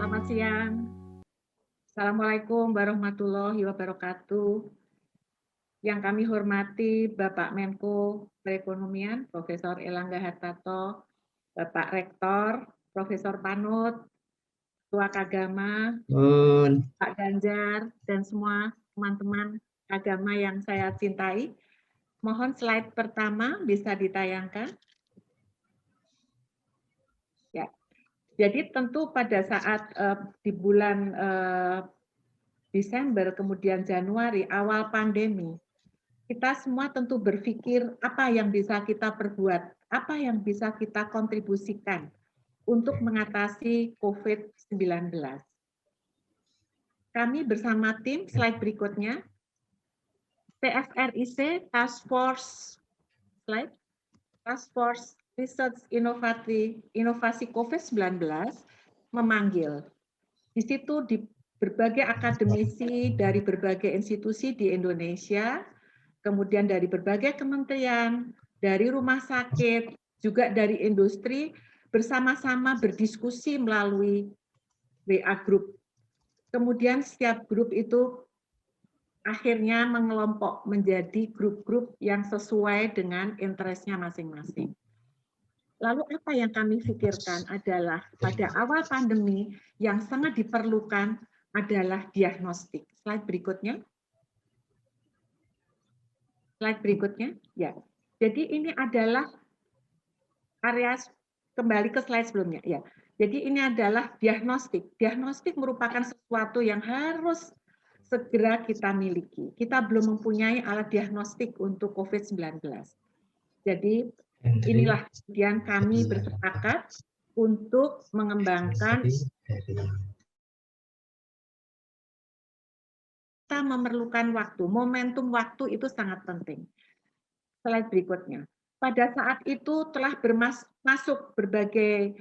Selamat siang. Assalamualaikum warahmatullahi wabarakatuh. Yang kami hormati Bapak Menko Perekonomian, Profesor Erlangga Hartarto, Bapak Rektor, Profesor Panut, Ketua Kagama, Nun. Pak Ganjar, dan semua teman-teman agama yang saya cintai. Mohon slide pertama bisa ditayangkan. Ya. Jadi tentu pada saat di bulan Desember, kemudian Januari, awal pandemi, kita semua tentu berpikir apa yang bisa kita perbuat, apa yang bisa kita kontribusikan untuk mengatasi COVID-19. Kami bersama tim, slide berikutnya, TFRIC, Task Force, slide, Task Force Research Inovasi COVID-19 memanggil. Di situ di berbagai akademisi dari berbagai institusi di Indonesia, kemudian dari berbagai kementerian, dari rumah sakit, juga dari industri, bersama-sama berdiskusi melalui WA Group. Kemudian setiap grup itu akhirnya mengelompok menjadi grup-grup yang sesuai dengan interest-nya masing-masing. Lalu apa yang kami pikirkan adalah pada awal pandemi yang sangat diperlukan adalah diagnostik. Slide berikutnya. Slide berikutnya. Ya. Jadi ini adalah area, kembali ke slide sebelumnya. Ya. Jadi ini adalah diagnostik. Diagnostik merupakan sesuatu yang harus segera kita miliki. Kita belum mempunyai alat diagnostik untuk COVID-19. Jadi inilah kemudian kami bersepakat untuk mengembangkan. Kita memerlukan waktu, momentum waktu itu sangat penting. Slide berikutnya. Pada saat itu telah masuk berbagai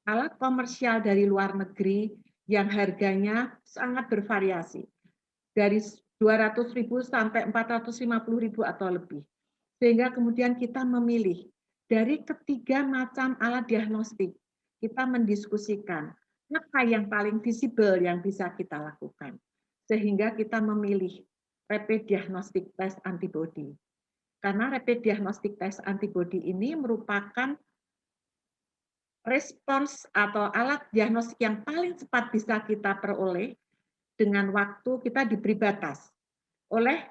alat komersial dari luar negeri yang harganya sangat bervariasi. Dari 200.000 sampai 450.000 atau lebih. Sehingga kemudian kita memilih dari ketiga macam alat diagnostik, kita mendiskusikan apa yang paling visible yang bisa kita lakukan. Sehingga kita memilih rapid diagnostic test antibody. Karena rapid diagnostic test antibody ini merupakan respons atau alat diagnostik yang paling cepat bisa kita peroleh dengan waktu kita diberi batas. Oleh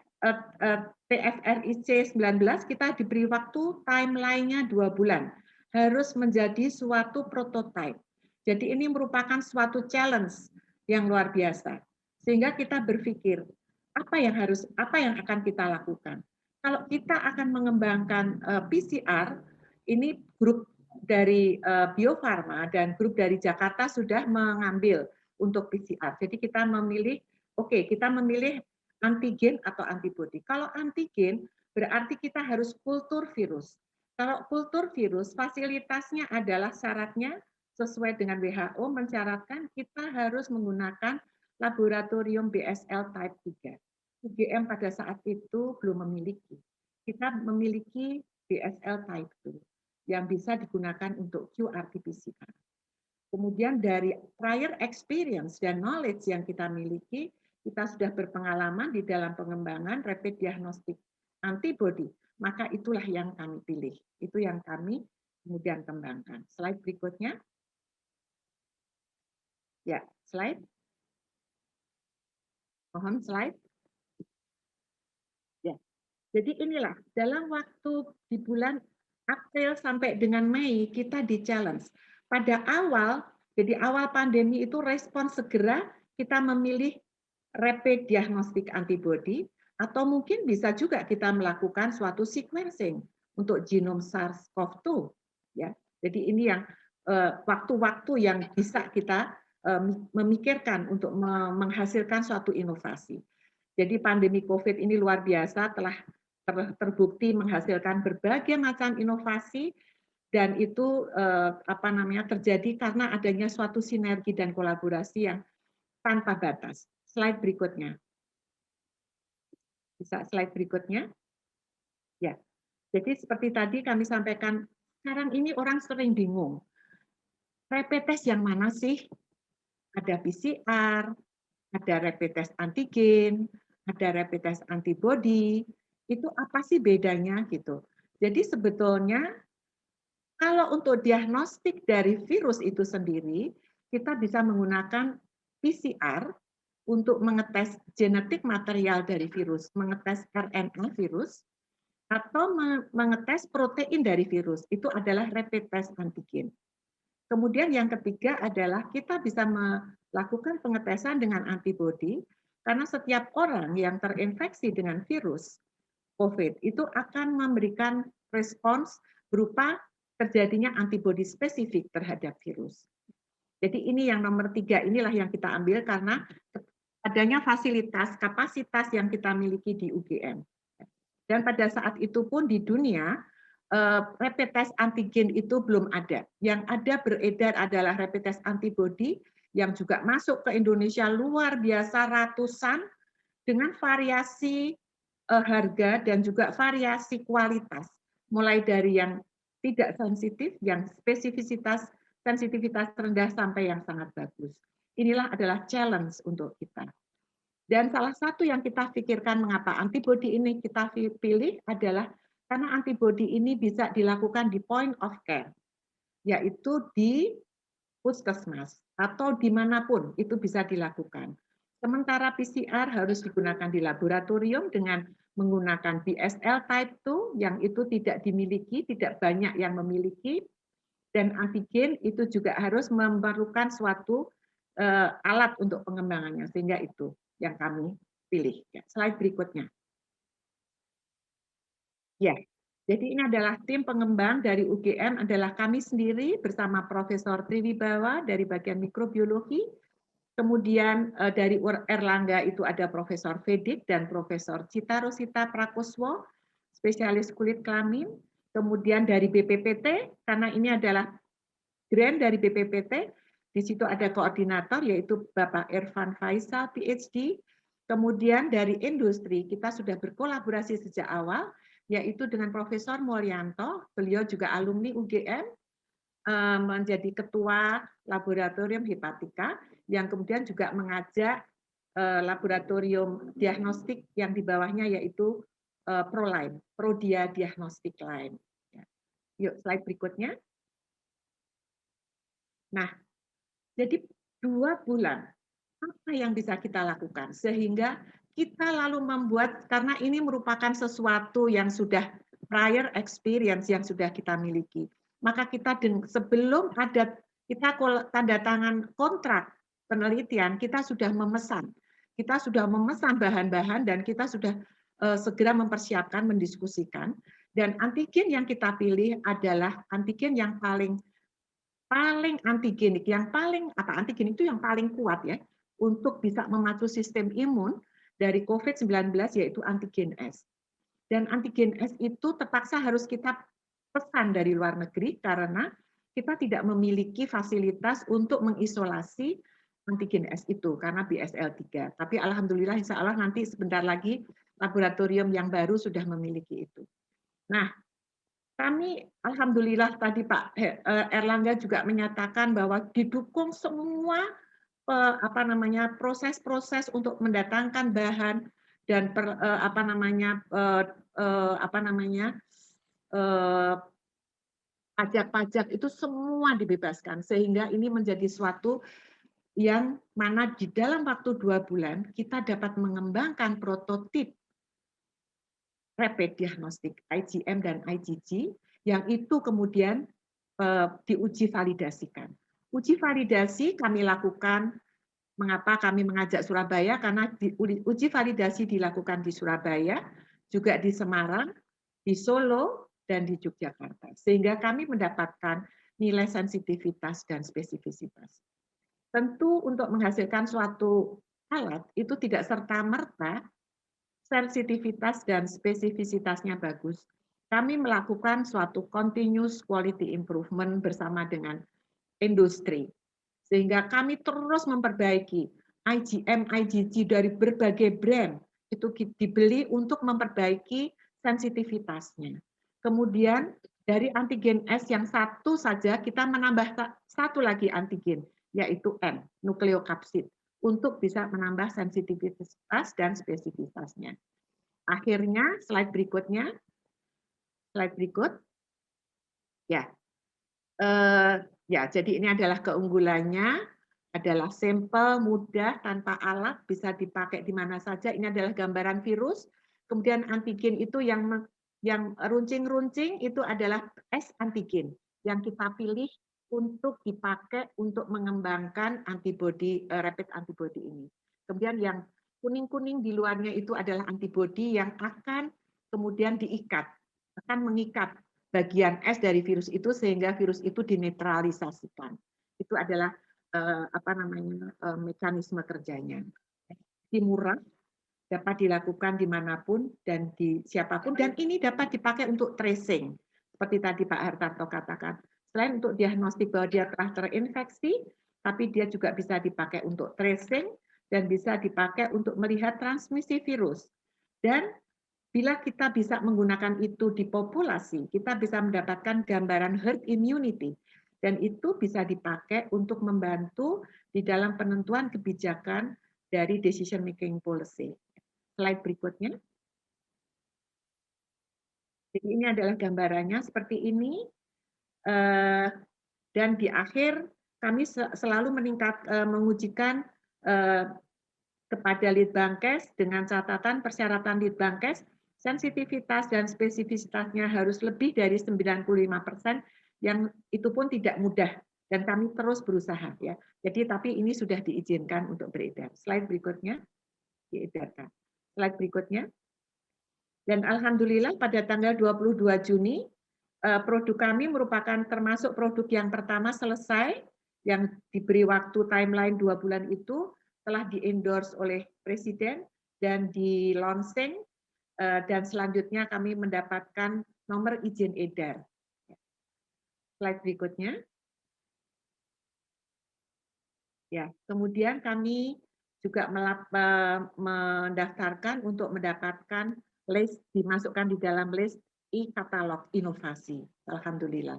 TFRIC 19 kita diberi waktu timeline-nya 2 bulan. Harus menjadi suatu prototype. Jadi ini merupakan suatu challenge yang luar biasa. Sehingga kita berpikir apa yang akan kita lakukan. Kalau kita akan mengembangkan PCR, ini grup dari Bio Farma dan grup dari Jakarta sudah mengambil untuk PCR. Jadi kita memilih, kita memilih antigen atau antibodi. Kalau antigen berarti kita harus kultur virus. Kalau kultur virus fasilitasnya adalah syaratnya sesuai dengan WHO mensyaratkan kita harus menggunakan laboratorium BSL type 3. UGM pada saat itu belum memiliki. Kita memiliki BSL type 2 yang bisa digunakan untuk qRT-PCR. Kemudian dari prior experience dan knowledge yang kita miliki, kita sudah berpengalaman di dalam pengembangan rapid diagnostic antibody, maka itulah yang kami pilih. Itu yang kami kemudian kembangkan. Slide berikutnya. Ya, slide. Mohon slide. Ya. Jadi inilah dalam waktu di bulan April sampai dengan Mei kita di-challenge. Pada awal, jadi awal pandemi itu respon segera kita memilih rapid diagnostic antibody atau mungkin bisa juga kita melakukan suatu sequencing untuk genom SARS-CoV-2 ya. Jadi ini yang waktu-waktu yang bisa kita memikirkan untuk menghasilkan suatu inovasi. Jadi pandemi COVID ini luar biasa, telah terbukti menghasilkan berbagai macam inovasi dan itu terjadi karena adanya suatu sinergi dan kolaborasi yang tanpa batas. Slide berikutnya. Bisa slide berikutnya? Ya. Jadi seperti tadi kami sampaikan, sekarang ini orang sering bingung. Rapid test yang mana sih? ada PCR, ada rapid test antigen, ada rapid test antibody. Itu apa sih bedanya gitu. Jadi sebetulnya kalau untuk diagnostik dari virus itu sendiri, kita bisa menggunakan PCR untuk mengetes genetik material dari virus, mengetes RNA virus, atau mengetes protein dari virus. Itu adalah rapid test antigen. Kemudian yang ketiga adalah kita bisa melakukan pengetesan dengan antibodi, karena setiap orang yang terinfeksi dengan virus COVID itu akan memberikan respons berupa terjadinya antibodi spesifik terhadap virus. Jadi ini yang nomor 3, inilah yang kita ambil karena adanya fasilitas, kapasitas yang kita miliki di UGM. Dan pada saat itu pun di dunia, rapid test antigen itu belum ada. Yang ada beredar adalah rapid test antibody yang juga masuk ke Indonesia luar biasa ratusan dengan variasi harga dan juga variasi kualitas. Mulai dari yang tidak sensitif, yang spesifisitas sensitivitas rendah sampai yang sangat bagus. Inilah adalah challenge untuk kita. Dan salah satu yang kita pikirkan mengapa antibodi ini kita pilih adalah karena antibodi ini bisa dilakukan di point of care, yaitu di puskesmas atau dimanapun itu bisa dilakukan. Sementara PCR harus digunakan di laboratorium dengan menggunakan BSL type 2 yang itu tidak dimiliki, tidak banyak yang memiliki, dan antigen itu juga harus memerlukan suatu alat untuk pengembangannya, sehingga itu yang kami pilih. Slide berikutnya. Ya, jadi ini adalah tim pengembang dari UGM, adalah kami sendiri bersama Profesor Triwibawa dari bagian mikrobiologi, kemudian dari Erlangga itu ada Profesor Vedik dan Profesor Cita Rosita Prakuswo, spesialis kulit kelamin, kemudian dari BPPT, karena ini adalah grant dari BPPT, di situ ada koordinator yaitu Bapak Irfan Faisal, PhD, kemudian dari industri kita sudah berkolaborasi sejak awal, yaitu dengan Profesor Mulyanto, beliau juga alumni UGM, menjadi ketua laboratorium hepatika, yang kemudian juga mengajak laboratorium diagnostik yang di bawahnya yaitu ProLine, Prodia Diagnostic Line. Yuk, slide berikutnya. Nah, jadi 2 bulan, apa yang bisa kita lakukan? Sehingga kita lalu membuat, karena ini merupakan sesuatu yang sudah prior experience yang sudah kita miliki. Maka kita sebelum ada kita tanda tangan kontrak penelitian, kita sudah memesan. Kita sudah memesan bahan-bahan dan kita sudah segera mempersiapkan, mendiskusikan. Dan antigen yang kita pilih adalah antigen yang paling antigenik, yang paling antigen itu yang paling kuat ya untuk bisa memacu sistem imun dari COVID-19 yaitu antigen S. Dan antigen S itu terpaksa harus kita pesan dari luar negeri karena kita tidak memiliki fasilitas untuk mengisolasi antigen S itu karena BSL-3. Tapi alhamdulillah insya Allah nanti sebentar lagi laboratorium yang baru sudah memiliki itu. Nah, kami alhamdulillah tadi Pak Erlangga juga menyatakan bahwa didukung semua proses-proses untuk mendatangkan bahan dan pajak-pajak itu semua dibebaskan sehingga ini menjadi suatu yang mana di dalam waktu 2 bulan kita dapat mengembangkan prototip rapid diagnostik IgM dan IgG yang itu kemudian diuji validasikan. Uji validasi kami lakukan, mengapa kami mengajak Surabaya, karena uji validasi dilakukan di Surabaya, juga di Semarang, di Solo, dan di Yogyakarta. Sehingga kami mendapatkan nilai sensitivitas dan spesifisitas. Tentu untuk menghasilkan suatu alat itu tidak serta-merta sensitivitas dan spesifisitasnya bagus. Kami melakukan suatu continuous quality improvement bersama dengan industri. Sehingga kami terus memperbaiki IgM, IgG dari berbagai brand itu dibeli untuk memperbaiki sensitivitasnya. Kemudian dari antigen S yang satu saja kita menambah satu lagi antigen, yaitu N, nukleokapsid, untuk bisa menambah sensitivitas dan spesifitasnya. Akhirnya, slide berikutnya, slide berikut. Ya, ya, jadi ini adalah keunggulannya, adalah simple, mudah, tanpa alat, bisa dipakai di mana saja. Ini adalah gambaran virus. Kemudian antigen itu yang runcing-runcing itu adalah S antigen yang kita pilih untuk dipakai untuk mengembangkan antibody, rapid antibody ini. Kemudian yang kuning-kuning di luarnya itu adalah antibody yang akan kemudian diikat, akan mengikat bagian S dari virus itu sehingga virus itu dinetralisasikan. Itu adalah mekanisme kerjanya. Murah, dapat dilakukan dimanapun dan di siapapun, dan ini dapat dipakai untuk tracing, seperti tadi Pak Hartarto katakan. Selain untuk diagnostik bahwa dia telah terinfeksi, tapi dia juga bisa dipakai untuk tracing dan bisa dipakai untuk melihat transmisi virus. Dan bila kita bisa menggunakan itu di populasi, kita bisa mendapatkan gambaran herd immunity, dan itu bisa dipakai untuk membantu di dalam penentuan kebijakan dari decision making policy. Slide berikutnya. Jadi ini adalah gambarannya seperti ini. Dan di akhir kami selalu mengujikan kepada Litbangkes dengan catatan persyaratan Litbangkes, sensitivitas dan spesifisitasnya harus lebih dari 95%, yang itu pun tidak mudah dan kami terus berusaha ya. Jadi tapi ini sudah diizinkan untuk beredar. Slide berikutnya diedarkan. Slide berikutnya. Dan alhamdulillah pada tanggal 22 Juni produk kami merupakan termasuk produk yang pertama selesai yang diberi waktu timeline 2 bulan itu, telah di-endorse oleh Presiden dan di launching, dan selanjutnya kami mendapatkan nomor izin edar. Slide berikutnya. Ya, kemudian kami juga mendaftarkan untuk mendapatkan list, dimasukkan di dalam list e-katalog inovasi. Alhamdulillah.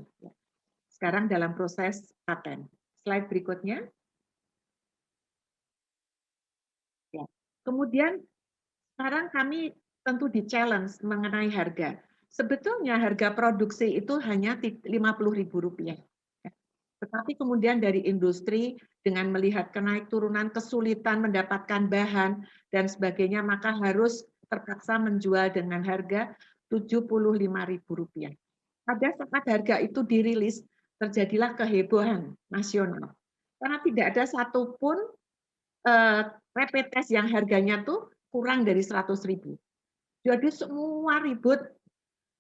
Sekarang dalam proses paten. Slide berikutnya. Ya. Kemudian sekarang kami tentu di-challenge mengenai harga. Sebetulnya harga produksi itu hanya Rp50.000. Tetapi kemudian dari industri dengan melihat kenaik turunan kesulitan mendapatkan bahan dan sebagainya, maka harus terpaksa menjual dengan harga Rp75.000. Pada saat harga itu dirilis, terjadilah kehebohan nasional. Karena tidak ada satupun rapid test yang harganya tuh kurang dari 100.000. Jadi semua ribut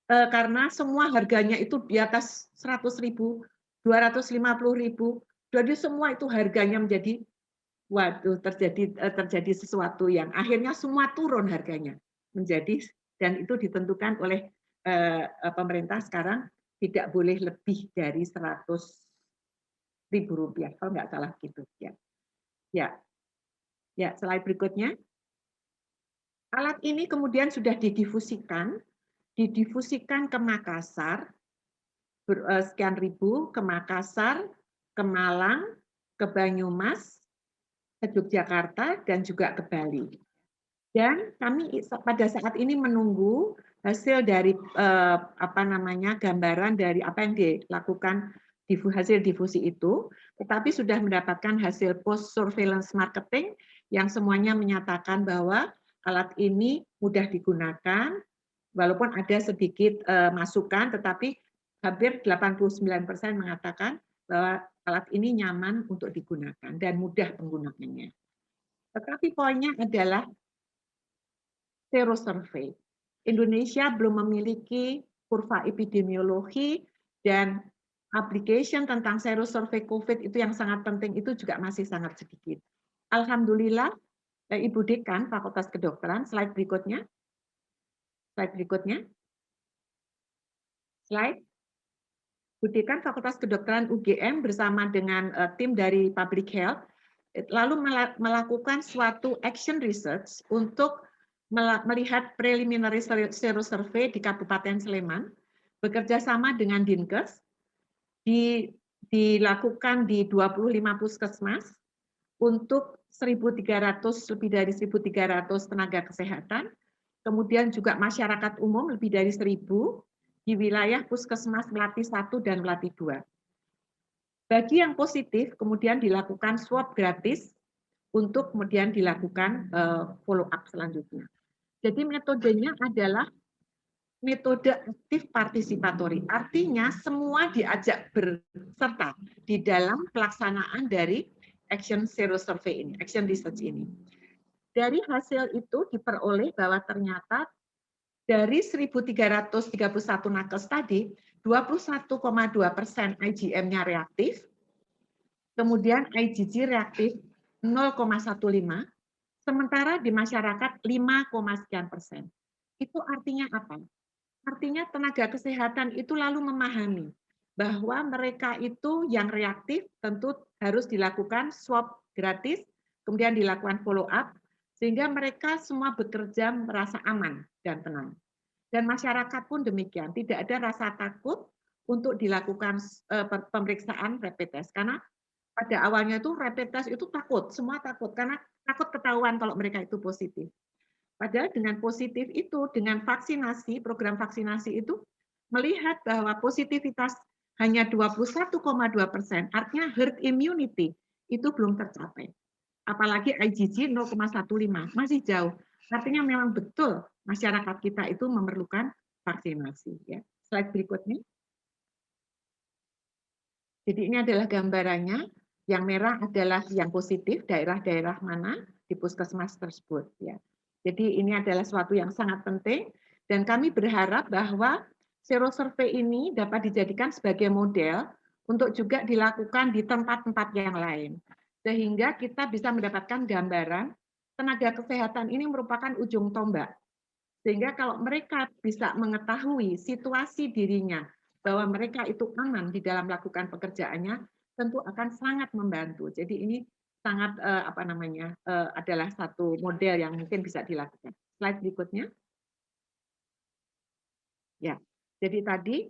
karena semua harganya itu di atas 100.000, 250.000. Jadi semua itu harganya menjadi, waduh, terjadi sesuatu yang akhirnya semua turun harganya menjadi, dan itu ditentukan oleh pemerintah sekarang tidak boleh lebih dari Rp100.000 kalau nggak salah gitu ya. Ya, slide berikutnya. Alat ini kemudian sudah didifusikan ke Makassar, sekian ribu, ke Makassar, ke Malang, ke Banyumas, ke Yogyakarta, dan juga ke Bali. Dan kami pada saat ini menunggu hasil dari gambaran dari apa yang dilakukan hasil difusi itu, tetapi sudah mendapatkan hasil post surveillance marketing yang semuanya menyatakan bahwa alat ini mudah digunakan, walaupun ada sedikit masukan, tetapi hampir 89% mengatakan bahwa alat ini nyaman untuk digunakan dan mudah penggunaannya. Tetapi poinnya adalah serosurvey. Indonesia belum memiliki kurva epidemiologi, dan application tentang serosurvey COVID itu yang sangat penting itu juga masih sangat sedikit. Alhamdulillah, Ibu Dekan Fakultas Kedokteran, slide berikutnya. Slide berikutnya. Slide. Ibu Dekan Fakultas Kedokteran UGM bersama dengan tim dari Public Health lalu melakukan suatu action research untuk melihat preliminary serosurvey di Kabupaten Sleman, bekerja sama dengan Dinkes. Di dilakukan di 25 puskesmas untuk 1.300, lebih dari 1.300 tenaga kesehatan, kemudian juga masyarakat umum lebih dari 1.000 di wilayah Puskesmas Melati 1 dan Melati 2. Bagi yang positif, kemudian dilakukan swab gratis untuk kemudian dilakukan follow up selanjutnya. Jadi metodenya adalah metode aktif partisipatori, artinya semua diajak berserta di dalam pelaksanaan dari action zero survey ini, action research ini. Dari hasil itu diperoleh bahwa ternyata dari 1.331 nakes tadi, 21,2% IgM-nya reaktif, kemudian IgG reaktif 0,15, sementara di masyarakat 5, sekian %. Itu artinya apa? Artinya tenaga kesehatan itu lalu memahami bahwa mereka itu yang reaktif tentu harus dilakukan swab gratis, kemudian dilakukan follow up, sehingga mereka semua bekerja merasa aman dan tenang. Dan masyarakat pun demikian, tidak ada rasa takut untuk dilakukan pemeriksaan rapid test, karena pada awalnya itu rapid test itu takut, semua takut, karena takut ketahuan kalau mereka itu positif. Padahal dengan positif itu, dengan vaksinasi, program vaksinasi itu melihat bahwa positivitas hanya 21,2%, artinya herd immunity itu belum tercapai. Apalagi IgG 0,15, masih jauh. Artinya memang betul masyarakat kita itu memerlukan vaksinasi. Ya. Slide berikutnya. Jadi ini adalah gambarannya. Yang merah adalah yang positif, daerah-daerah mana di puskesmas tersebut. Ya. Jadi ini adalah suatu yang sangat penting dan kami berharap bahwa sero survei ini dapat dijadikan sebagai model untuk juga dilakukan di tempat-tempat yang lain. Sehingga kita bisa mendapatkan gambaran tenaga kesehatan ini merupakan ujung tombak. Sehingga kalau mereka bisa mengetahui situasi dirinya bahwa mereka itu aman di dalam melakukan pekerjaannya, tentu akan sangat membantu. Jadi ini sangat adalah satu model yang mungkin bisa dilakukan. Slide berikutnya. Ya, jadi tadi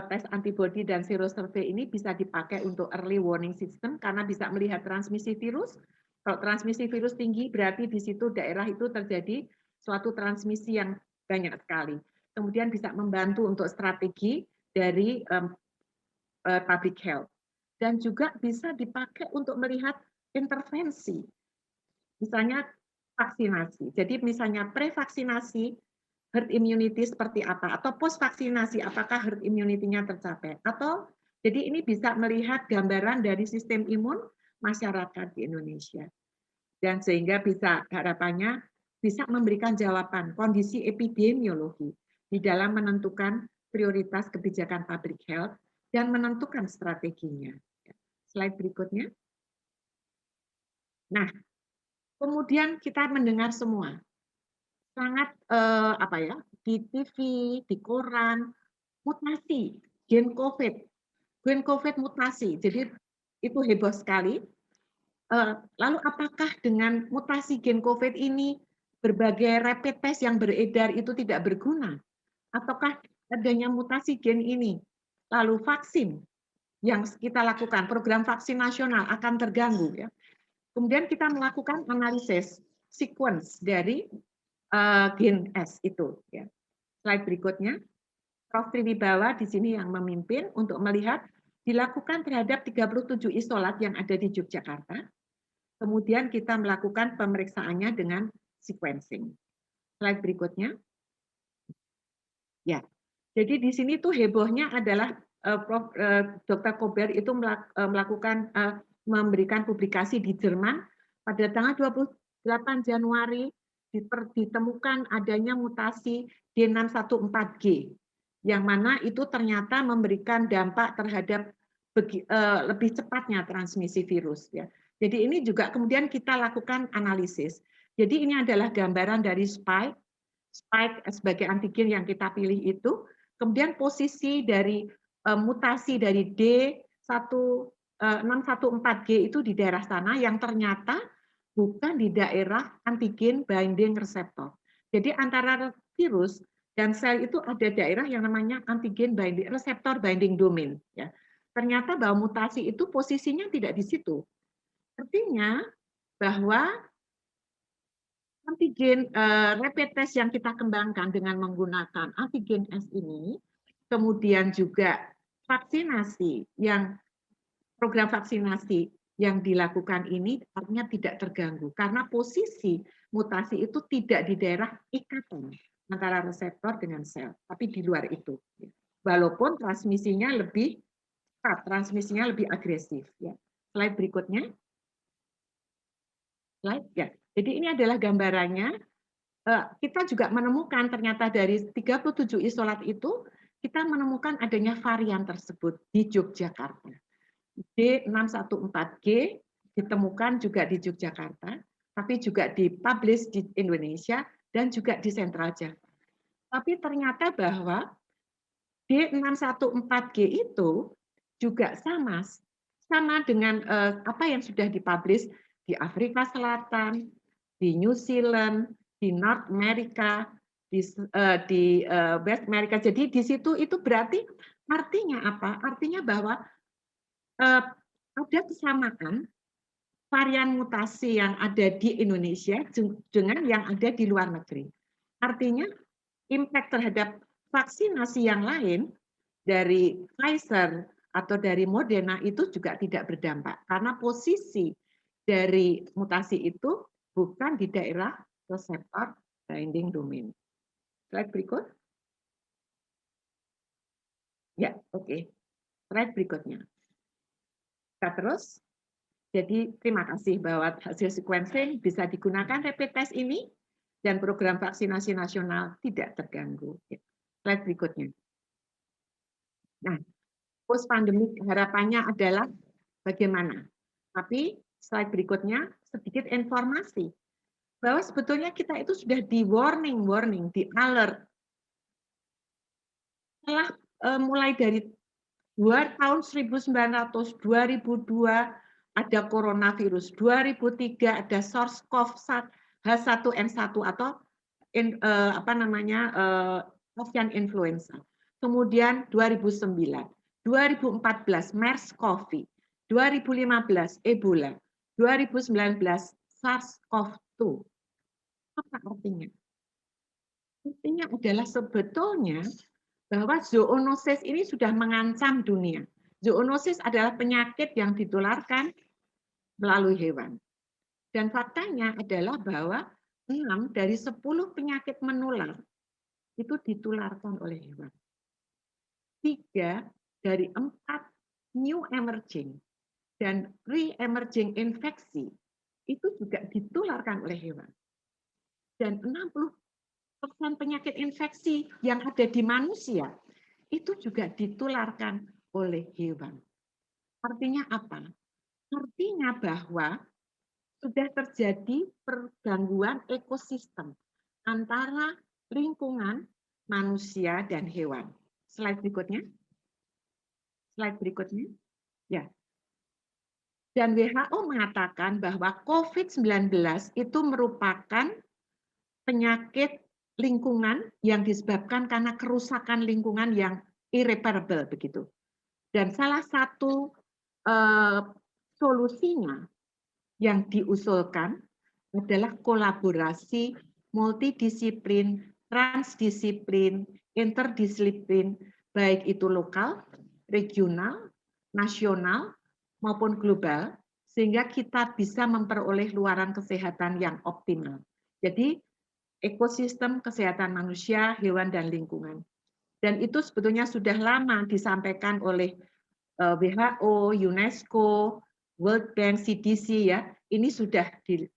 tes antibody dan sero survei ini bisa dipakai untuk early warning system karena bisa melihat transmisi virus. Kalau transmisi virus tinggi berarti di situ daerah itu terjadi suatu transmisi yang banyak sekali. Kemudian bisa membantu untuk strategi dari public health. Dan juga bisa dipakai untuk melihat intervensi, misalnya vaksinasi. Jadi misalnya prevaksinasi herd immunity seperti apa, atau post vaksinasi apakah herd immunity-nya tercapai, atau jadi ini bisa melihat gambaran dari sistem imun masyarakat di Indonesia. Dan sehingga bisa harapannya bisa memberikan jawaban kondisi epidemiologi di dalam menentukan prioritas kebijakan public health dan menentukan strateginya. Slide berikutnya. Nah, kemudian kita mendengar semua sangat di TV, di koran, mutasi gen COVID mutasi. Jadi itu heboh sekali. Lalu apakah dengan mutasi gen COVID ini berbagai rapid test yang beredar itu tidak berguna? Ataukah adanya mutasi gen ini lalu vaksin yang kita lakukan, program vaksin nasional akan terganggu ya? Kemudian kita melakukan analisis sequence dari gen S itu. Ya. Slide berikutnya, Prof. Triwibawa di sini yang memimpin untuk melihat dilakukan terhadap 37 isolat yang ada di Yogyakarta. Kemudian kita melakukan pemeriksaannya dengan sequencing. Slide berikutnya. Ya, jadi di sini tuh hebohnya adalah Dr. Kober itu melakukan memberikan publikasi di Jerman pada tanggal 28 Januari ditemukan adanya mutasi D614G yang mana itu ternyata memberikan dampak terhadap lebih cepatnya transmisi virus ya. Jadi ini juga kemudian kita lakukan analisis. Jadi ini adalah gambaran dari spike sebagai antigen yang kita pilih itu, kemudian posisi dari mutasi dari D614G itu di daerah sana yang ternyata bukan di daerah antigen binding reseptor. Jadi antara virus dan sel itu ada daerah yang namanya antigen binding reseptor binding domain. Ya. ternyata bahwa mutasi itu posisinya tidak di situ. Artinya bahwa antigen rapid test yang kita kembangkan dengan menggunakan antigen S ini, kemudian juga vaksinasi yang program vaksinasi yang dilakukan ini artinya tidak terganggu karena posisi mutasi itu tidak di daerah ikatan antara reseptor dengan sel, tapi di luar itu. Walaupun transmisinya lebih cepat, transmisinya lebih agresif. Ya. Slide berikutnya. Slide ya. Jadi ini adalah gambarannya. Kita juga menemukan ternyata dari 37 isolat itu kita menemukan adanya varian tersebut di Yogyakarta. D614G ditemukan juga di Yogyakarta, tapi juga dipublish di Indonesia dan juga di Sentral Java. Tapi ternyata bahwa D614G itu juga sama dengan apa yang sudah dipublish di Afrika Selatan, di New Zealand, di North America, di West America. Jadi di situ itu berarti artinya apa? Artinya bahwa ada kesamaan varian mutasi yang ada di Indonesia dengan yang ada di luar negeri. Artinya impact terhadap vaksinasi yang lain dari Pfizer atau dari Moderna itu juga tidak berdampak karena posisi dari mutasi itu bukan di daerah reseptor binding domain. Slide berikut. Ya, oke. Slide berikutnya. Kita terus. Jadi terima kasih bahwa hasil sequencing bisa digunakan rapid test ini dan program vaksinasi nasional tidak terganggu. Slide berikutnya. Nah, post pandemic harapannya adalah bagaimana? Tapi slide berikutnya sedikit informasi bahwa sebetulnya kita itu sudah di warning, di alert. Setelah mulai dari tahun 1900, 2002 ada coronavirus, 2003 ada SARS-CoV-1 H1N1 atau avian influenza. Kemudian 2009, 2014 MERS-CoV, 2015 Ebola, 2019 SARS-CoV-2. Apa artinya? Artinya adalah sebetulnya bahwa zoonosis ini sudah mengancam dunia. Zoonosis adalah penyakit yang ditularkan melalui hewan. Dan faktanya adalah bahwa 6 dari 10 penyakit menular itu ditularkan oleh hewan. 3 dari 4 new emerging dan re-emerging infeksi itu juga ditularkan oleh hewan. Dan 60% penyakit infeksi yang ada di manusia itu juga ditularkan oleh hewan. Artinya apa? Artinya bahwa sudah terjadi pergangguan ekosistem antara lingkungan manusia dan hewan. Slide berikutnya. Slide berikutnya. Ya. Dan WHO mengatakan bahwa COVID-19 itu merupakan penyakit lingkungan yang disebabkan karena kerusakan lingkungan yang irreparable begitu. Dan salah satu solusinya yang diusulkan adalah kolaborasi multidisiplin, transdisiplin, interdisiplin, baik itu lokal, regional, nasional, maupun global, sehingga kita bisa memperoleh luaran kesehatan yang optimal. Jadi, ekosistem kesehatan manusia, hewan, dan lingkungan. Dan itu sebetulnya sudah lama disampaikan oleh WHO, UNESCO, World Bank, CDC ya, ini sudah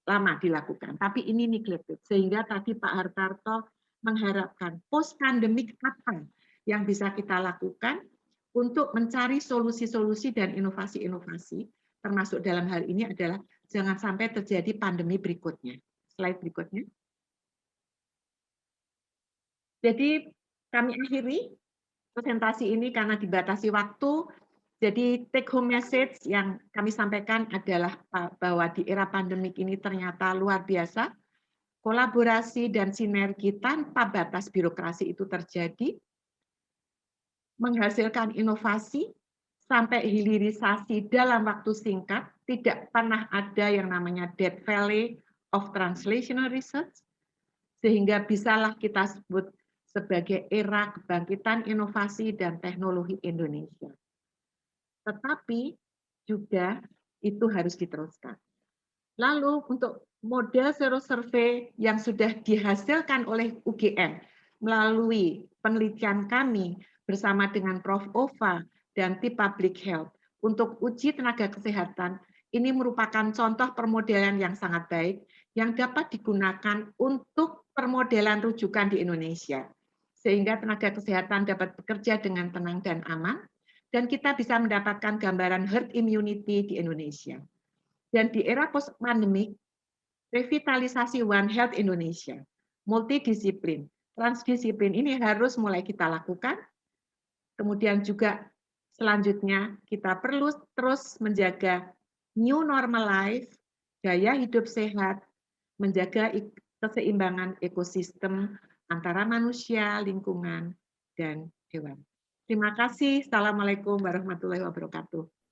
lama dilakukan. Tapi ini neglected. Sehingga tadi Pak Hartarto mengharapkan post pandemic apa yang bisa kita lakukan untuk mencari solusi-solusi dan inovasi-inovasi, termasuk dalam hal ini adalah jangan sampai terjadi pandemi berikutnya. Slide berikutnya. Jadi kami akhiri presentasi ini karena dibatasi waktu. Jadi take home message yang kami sampaikan adalah bahwa di era pandemik ini ternyata luar biasa. Kolaborasi dan sinergi tanpa batas birokrasi itu terjadi, menghasilkan inovasi sampai hilirisasi dalam waktu singkat, tidak pernah ada yang namanya Death Valley of Translational Research, sehingga bisalah kita sebut sebagai era kebangkitan inovasi dan teknologi Indonesia. Tetapi juga itu harus diteruskan. Lalu untuk model zero survey yang sudah dihasilkan oleh UGM melalui penelitian kami bersama dengan Prof. Ova dan tim Public Health untuk uji tenaga kesehatan, ini merupakan contoh permodelan yang sangat baik yang dapat digunakan untuk permodelan rujukan di Indonesia. Sehingga tenaga kesehatan dapat bekerja dengan tenang dan aman, dan kita bisa mendapatkan gambaran herd immunity di Indonesia. Dan di era post-pandemic, revitalisasi One Health Indonesia, multidisiplin, transdisiplin ini harus mulai kita lakukan. Kemudian juga selanjutnya kita perlu terus menjaga new normal life, gaya hidup sehat, menjaga keseimbangan ekosistem antara manusia, lingkungan, dan hewan. Terima kasih. Assalamualaikum warahmatullahi wabarakatuh.